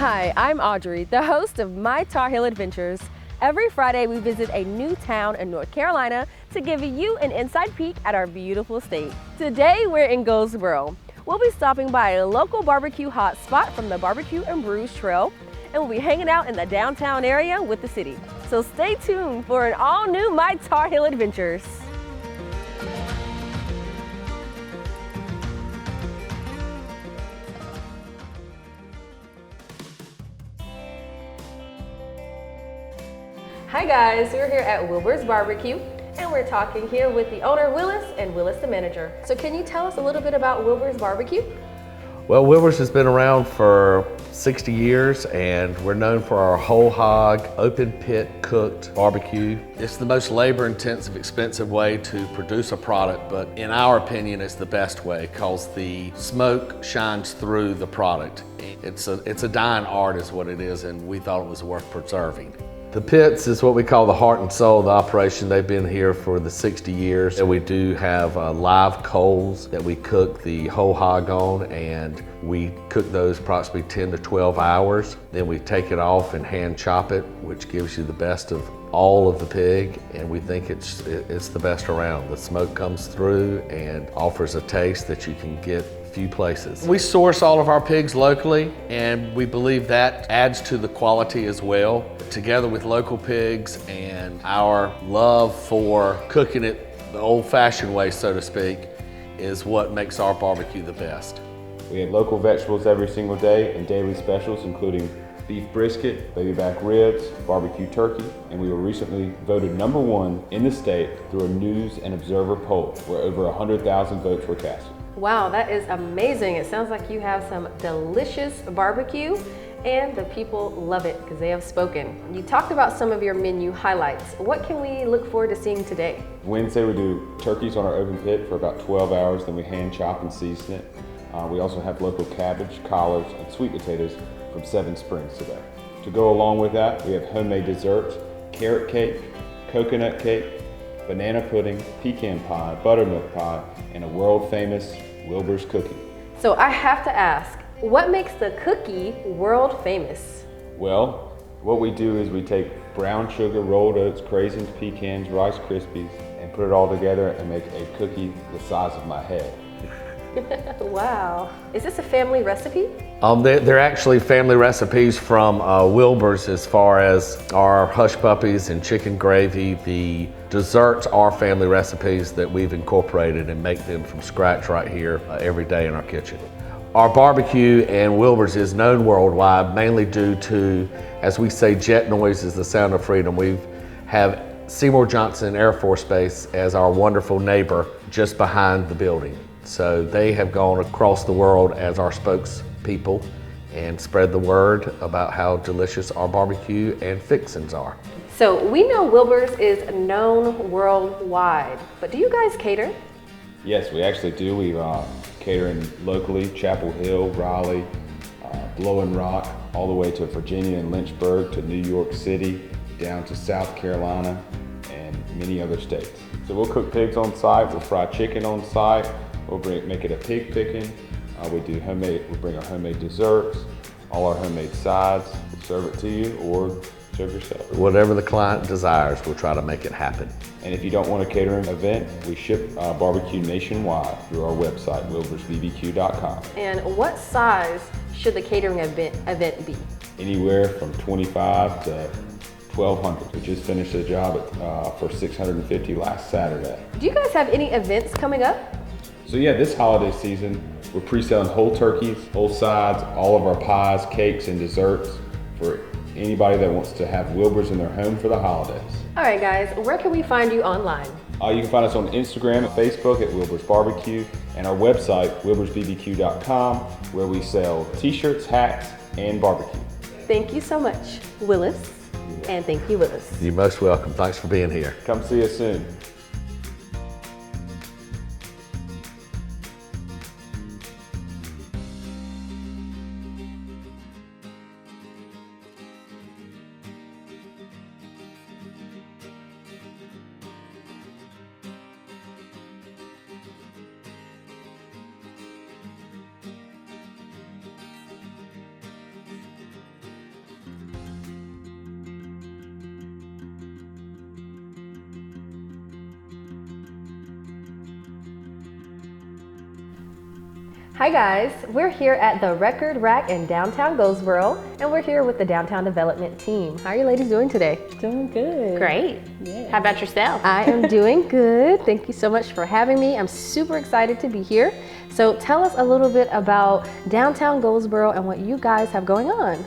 Hi, I'm Audrey, the host of My Tar Heel Adventures. Every Friday, we visit a new town in North Carolina to give you an inside peek at our beautiful state. Today, we're in Goldsboro. We'll be stopping by a local barbecue hotspot from the Barbecue and Brews Trail, and we'll be hanging out in the downtown area with the city. So stay tuned for an all-new My Tar Heel Adventures. Hi guys, we're here at Wilber's Barbecue and we're talking here with the owner Willis and Willis the manager. So can you tell us a little bit about Wilber's Barbecue? Well, Wilbers has been around for 60 years and we're known for our whole hog, open pit cooked barbecue. It's the most labor intensive, expensive way to produce a product, but in our opinion, it's the best way because the smoke shines through the product. It's a dying art is what it is, and we thought it was worth preserving. The pits is what we call the heart and soul of the operation. They've been here for the 60 years. And we do have live coals that we cook the whole hog on, and we cook those approximately 10 to 12 hours. Then we take it off and hand chop it, which gives you the best of all of the pig, and we think it's the best around. The smoke comes through and offers a taste that you can get few places. We source all of our pigs locally, and we believe that adds to the quality as well. Together with local pigs and our love for cooking it the old-fashioned way, so to speak, is what makes our barbecue the best. We have local vegetables every single day and daily specials, including beef brisket, baby back ribs, barbecue turkey, and we were recently voted #1 in the state through a News and Observer poll where over 100,000 votes were cast. Wow, that is amazing. It sounds like you have some delicious barbecue and the people love it because they have spoken. You talked about some of your menu highlights. What can we look forward to seeing today? Wednesday we do turkeys on our open pit for about 12 hours, then we hand chop and season it. We also have local cabbage, collards, and sweet potatoes from Seven Springs today. To go along with that, we have homemade desserts, carrot cake, coconut cake, banana pudding, pecan pie, buttermilk pie, and a world-famous Wilbers cookie. So I have to ask, what makes the cookie world famous? Well, what we do is we take brown sugar, rolled oats, craisins, pecans, Rice Krispies, and put it all together and make a cookie the size of my head. Wow. Is this a family recipe? They're actually family recipes from Wilbers as far as our hush puppies and chicken gravy. The desserts are family recipes that we've incorporated and make them from scratch right here every day in our kitchen. Our barbecue and Wilbers is known worldwide mainly due to, as we say, jet noise is the sound of freedom. We have Seymour Johnson Air Force Base as our wonderful neighbor just behind the building. So they have gone across the world as our spokespeople and spread the word about how delicious our barbecue and fixins are. So we know Wilbers is known worldwide, but do you guys cater? Yes, we actually do. We catering locally, Chapel Hill, Raleigh, Blowing Rock, all the way to Virginia and Lynchburg, to New York City, down to South Carolina, and many other states. So we'll cook pigs on site, we'll fry chicken on site, we'll make it a pig picking. We bring our homemade desserts, all our homemade sides, we'll serve it to you or serve yourself. Whatever the client desires, we'll try to make it happen. And if you don't want a catering event, we ship barbecue nationwide through our website, wilbersbbq.com. And what size should the catering event be? Anywhere from 25 to 1,200. We just finished a job for 650 last Saturday. Do you guys have any events coming up? So yeah, this holiday season, we're pre-selling whole turkeys, whole sides, all of our pies, cakes, and desserts for anybody that wants to have Wilbers in their home for the holidays. All right guys, where can we find you online? You can find us on Instagram and Facebook at Wilbers Barbecue, and our website, wilbersbbq.com, where we sell t-shirts, hats, and barbecue. Thank you so much, Willis, and thank you, Willis. You're most welcome. Thanks for being here. Come see us soon. Hi guys, we're here at the Record Rack in downtown Goldsboro, and we're here with the downtown development team. How are you ladies doing today? Doing good. Great. Yeah. How about yourself? I am doing good. Thank you so much for having me. I'm super excited to be here. So tell us a little bit about downtown Goldsboro and what you guys have going on.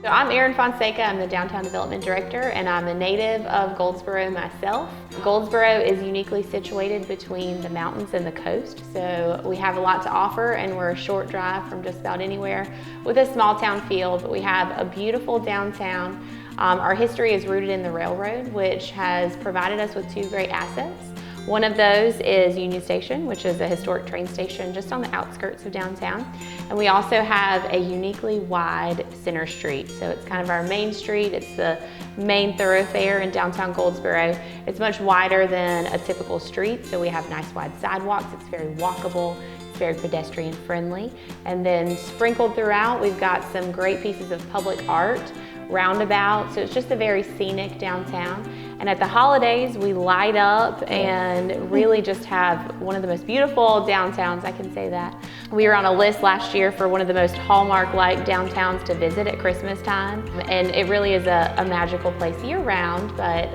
So I'm Erin Fonseca. I'm the Downtown Development Director, and I'm a native of Goldsboro myself. Goldsboro is uniquely situated between the mountains and the coast, so we have a lot to offer, and we're a short drive from just about anywhere with a small town feel, but we have a beautiful downtown. Our history is rooted in the railroad, which has provided us with two great assets. One of those is Union Station, which is a historic train station just on the outskirts of downtown. And we also have a uniquely wide center street. So it's kind of our main street. It's the main thoroughfare in downtown Goldsboro. It's much wider than a typical street. So we have nice wide sidewalks. It's very walkable. It's very pedestrian friendly. And then sprinkled throughout, we've got some great pieces of public art, roundabout. So it's just a very scenic downtown. And at the holidays, we light up and really just have one of the most beautiful downtowns, I can say that. We were on a list last year for one of the most Hallmark-like downtowns to visit at Christmas time. And it really is a magical place year-round, but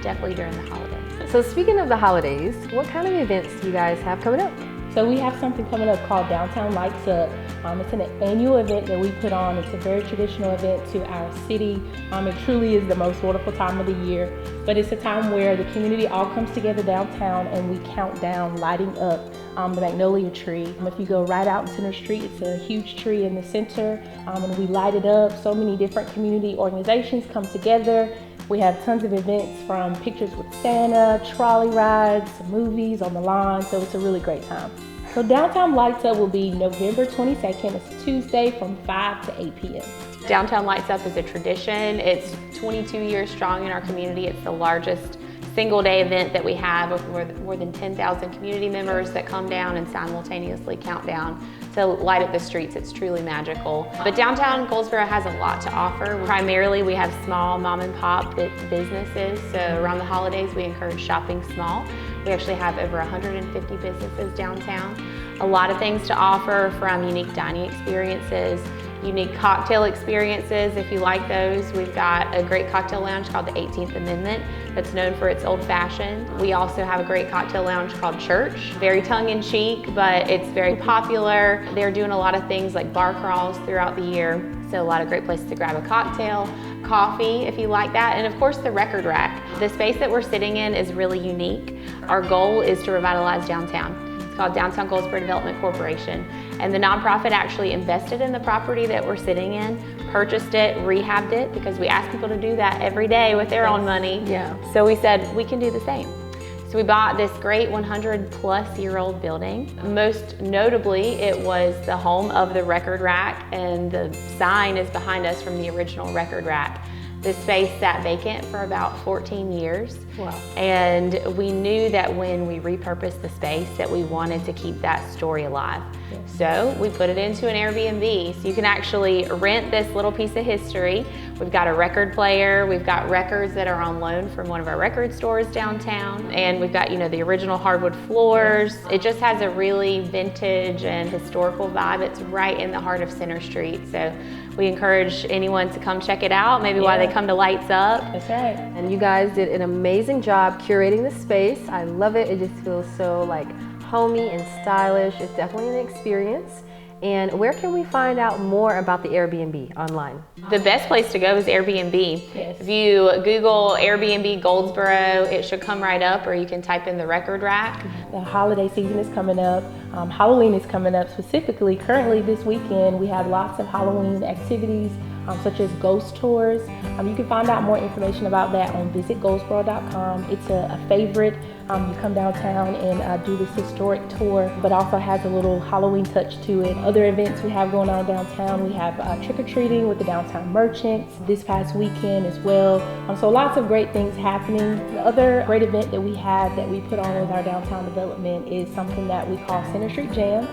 definitely during the holidays. So speaking of the holidays, what kind of events do you guys have coming up? So we have something coming up called Downtown Lights Up. It's an annual event that we put on. It's a very traditional event to our city. It truly is the most wonderful time of the year, but it's a time where the community all comes together downtown and we count down lighting up the magnolia tree. If you go right out in Center Street, it's a huge tree in the center, and we light it up. So many different community organizations come together. We have tons of events from pictures with Santa, trolley rides, movies on the lawn, so it's a really great time. So Downtown Lights Up will be November 22nd. It's Tuesday from 5 to 8 p.m. Downtown Lights Up is a tradition. It's 22 years strong in our community. It's the largest single day event that we have with more than 10,000 community members that come down and simultaneously count down to light up the streets. It's truly magical. But downtown Goldsboro has a lot to offer. Primarily, we have small mom and pop businesses. So around the holidays, we encourage shopping small. We actually have over 150 businesses downtown. A lot of things to offer, from unique dining experiences, unique cocktail experiences. If you like those, we've got a great cocktail lounge called the 18th Amendment that's known for its old fashioned. We also have a great cocktail lounge called Church. Very tongue-in-cheek, but it's very popular. They're doing a lot of things like bar crawls throughout the year. So a lot of great places to grab a cocktail, coffee if you like that, and of course the Record Rack. The space that we're sitting in is really unique. Our goal is to revitalize downtown. It's called Downtown Goldsboro Development Corporation, and the nonprofit actually invested in the property that we're sitting in, purchased it, rehabbed it, because we ask people to do that every day with their own money. Yeah. So we said we can do the same. So we bought this great 100-plus-year-old building. Most notably, it was the home of the Record Rack, and the sign is behind us from the original Record Rack. This space sat vacant for about 14 years. Wow. And we knew that when we repurposed the space that we wanted to keep that story alive. Yes. So we put it into an Airbnb. So you can actually rent this little piece of history. We've got a record player. We've got records that are on loan from one of our record stores downtown. And we've got, the original hardwood floors. It just has a really vintage and historical vibe. It's right in the heart of Center Street. So we encourage anyone to come check it out, maybe while they come to Lights Up. That's right. And you guys did an amazing job curating the space. I love it. It just feels so homey and stylish. It's definitely an experience. And where can we find out more about the Airbnb online? The best place to go is Airbnb. Yes. If you Google Airbnb Goldsboro, it should come right up, or you can type in the Record Rack. The holiday season is coming up. Halloween is coming up specifically. Currently this weekend, we have lots of Halloween activities, such as ghost tours. You can find out more information about that on visitgoldsboro.com. It's a favorite. You come downtown and do this historic tour, but also has a little Halloween touch to it. Other events we have going on downtown, we have trick-or-treating with the downtown merchants this past weekend as well. So lots of great things happening. The other great event that we have that we put on with our downtown development is something that we call Center Street Jam.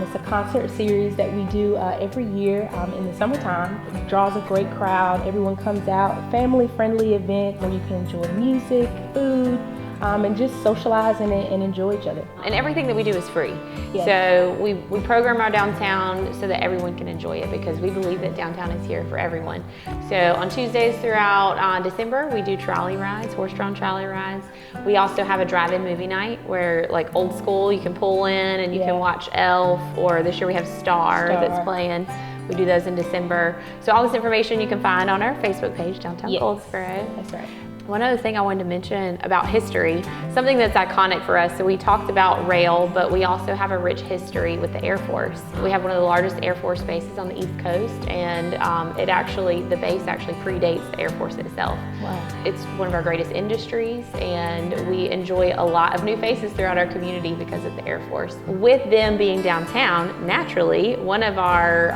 It's a concert series that we do every year in the summertime. It draws a great crowd. Everyone comes out. A family-friendly event where you can enjoy music, food, and just socialize and enjoy each other. And everything that we do is free. Yes. So we program our downtown so that everyone can enjoy it, because we believe that downtown is here for everyone. So on Tuesdays throughout December, we do trolley rides, horse-drawn trolley rides. We also have a drive-in movie night where, like old school, you can pull in and you can watch Elf, or this year we have Star that's playing. We do those in December. So all this information you can find on our Facebook page, Downtown Goldsboro. That's right. One other thing I wanted to mention about history, something that's iconic for us. So we talked about rail, but we also have a rich history with the Air Force. We have one of the largest Air Force bases on the East Coast, and the base actually predates the Air Force itself. Wow. It's one of our greatest industries, and we enjoy a lot of new faces throughout our community because of the Air Force. With them being downtown, naturally, one of our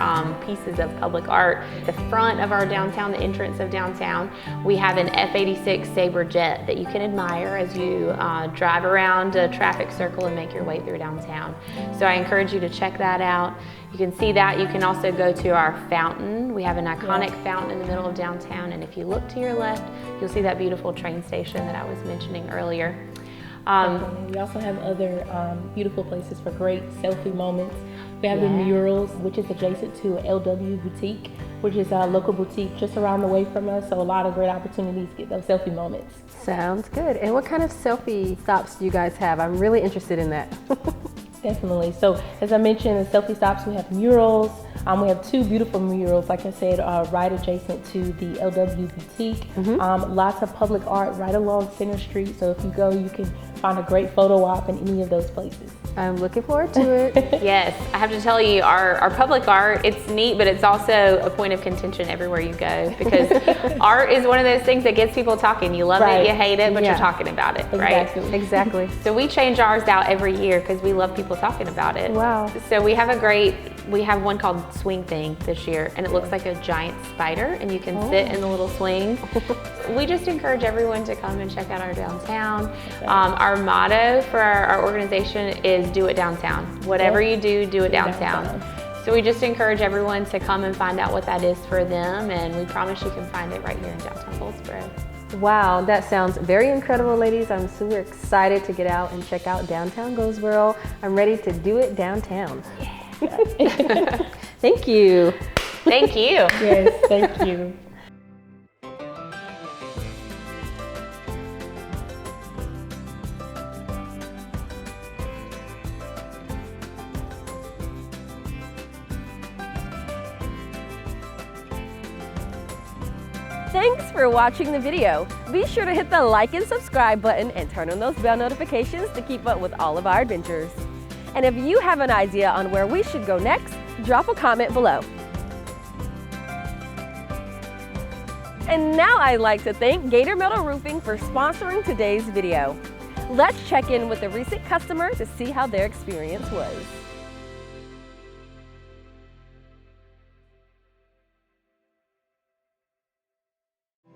pieces of public art, the front of our downtown, the entrance of downtown, we have an F-86 Sabre jet that you can admire as you drive around a traffic circle and make your way through downtown. So I encourage you to check that out. You can see that. You can also go to our fountain. We have an iconic fountain in the middle of downtown, and if you look to your left, you'll see that beautiful train station that I was mentioning earlier. We also have other beautiful places for great selfie moments. We have the murals, which is adjacent to LW Boutique, which is a local boutique just around the way from us. So a lot of great opportunities to get those selfie moments. Sounds good. And what kind of selfie stops do you guys have? I'm really interested in that. Definitely. So as I mentioned, the selfie stops, we have murals. We have two beautiful murals, like I said, right adjacent to the LW Boutique. Lots of public art right along Center Street. So if you go, you can find a great photo op in any of those places. I'm looking forward to it. Yes, I have to tell you, our public art, it's neat, but it's also a point of contention everywhere you go, because art is one of those things that gets people talking. You love it, you hate it, but you're talking about it, right? Exactly. So we change ours out every year because we love people talking about it. Wow. So we have one called Swing Thing this year, and it looks like a giant spider, and you can sit in the little swing. We just encourage everyone to come and check out our downtown. Our motto for our organization is do it downtown. Whatever you do, do it downtown. So we just encourage everyone to come and find out what that is for them, and we promise you can find it right here in downtown Goldsboro. Wow, that sounds very incredible, ladies. I'm super excited to get out and check out Downtown Goldsboro. I'm ready to do it downtown. Thank you. Thank you. Yes, thank you. Thanks for watching the video. Be sure to hit the like and subscribe button and turn on those bell notifications to keep up with all of our adventures. And if you have an idea on where we should go next, drop a comment below. And now I'd like to thank Gator Metal Roofing for sponsoring today's video. Let's check in with a recent customer to see how their experience was.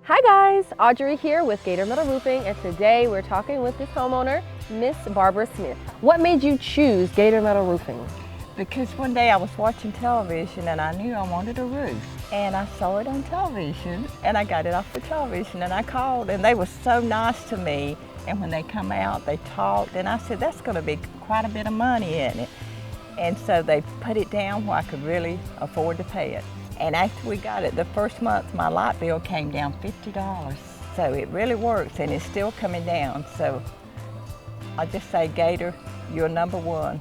Hi guys, Audrey here with Gator Metal Roofing, and today we're talking with this homeowner, Miss Barbara Smith. What made you choose Gator Metal Roofing? Because one day I was watching television and I knew I wanted a roof. And I saw it on television and I got it off the television, and I called and they were so nice to me. And when they come out, they talked, and I said, that's gonna be quite a bit of money in it. And so they put it down where I could really afford to pay it. And after we got it, the first month, my light bill came down $50. So it really works, and it's still coming down. So I just say, Gator, you're number one.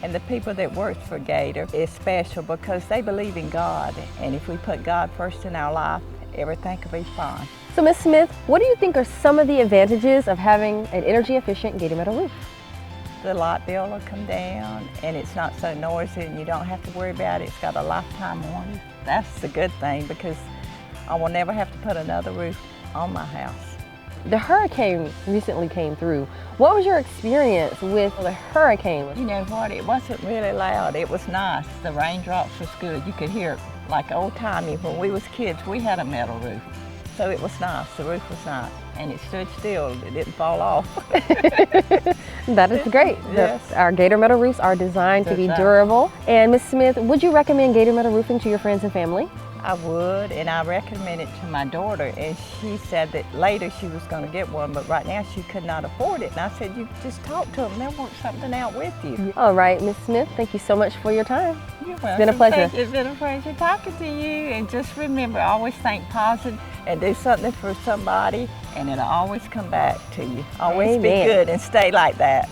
And the people that work for Gator is special because they believe in God. And if we put God first in our life, everything will be fine. So Ms. Smith, what do you think are some of the advantages of having an energy efficient Gator Metal roof? The light bill will come down and it's not so noisy and you don't have to worry about it. It's got a lifetime warranty. That's the good thing because I will never have to put another roof on my house. The hurricane recently came through. What was your experience with the hurricane? You know what, it wasn't really loud. It was nice. The raindrops was good. You could hear it like old-timey. When we was kids, we had a metal roof. So it was nice. The roof was nice. And it stood still. It didn't fall off. That is great. Yes. Our Gator Metal roofs are designed to be durable. And Ms. Smith, would you recommend Gator Metal roofing to your friends and family? I would, and I recommended it to my daughter, and she said that later she was going to get one, but right now she could not afford it. And I said, you just talk to them, they'll work something out with you. All right, Ms. Smith, thank you so much for your time. You're welcome. It's been a pleasure. It's been a pleasure talking to you, and just remember, always think positive and do something for somebody, and it'll always come back to you. Always be Amen. good and stay like that.